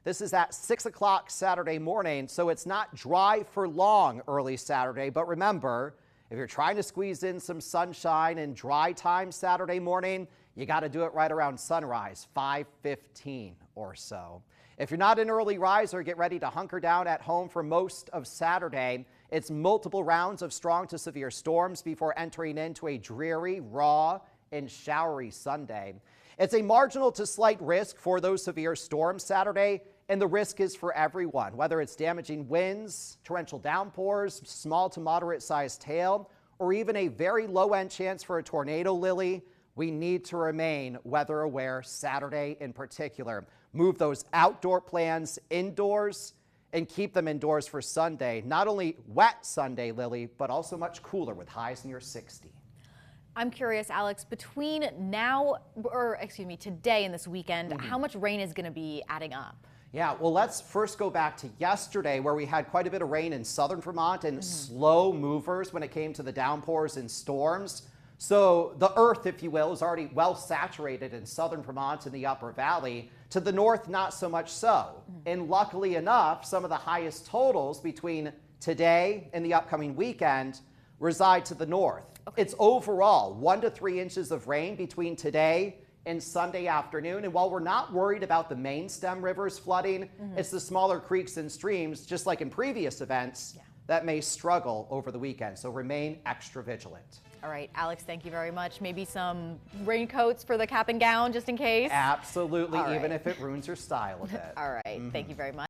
This is at 6 o'clock Saturday morning, so it's not dry for long early Saturday. But remember, if you're trying to squeeze in some sunshine and dry time Saturday morning, you got to do it right around sunrise, 5:15 or so. If you're not an early riser, get ready to hunker down at home for most of Saturday. It's multiple rounds of strong to severe storms before entering into a dreary, raw, and showery Sunday. It's a marginal to slight risk for those severe storms Saturday, and the risk is for everyone, whether it's damaging winds, torrential downpours, small to moderate sized hail, or even a very low end chance for a tornado, Lily. We need to remain weather aware Saturday in particular. Move those outdoor plans indoors and keep them indoors for Sunday. Not only wet Sunday, Lily, but also much cooler with highs near 60. I'm curious, Alex, between today and this weekend, how much rain is going to be adding up? Yeah, well, let's first go back to yesterday where we had quite a bit of rain in southern Vermont and slow movers when it came to the downpours and storms. So the earth, if you will, is already well saturated in southern Vermont and the upper valley. To the north, not so much so. And luckily enough, some of the highest totals between today and the upcoming weekend reside to the north. Okay. It's overall 1 to 3 inches of rain between today and Sunday afternoon. And while we're not worried about the main stem rivers flooding, it's the smaller creeks and streams, just like in previous events, that may struggle over the weekend. So remain extra vigilant. All right, Alex, thank you very much. Maybe some raincoats for the cap and gown just in case. Absolutely, even if it ruins your style a bit. All right, thank you very much.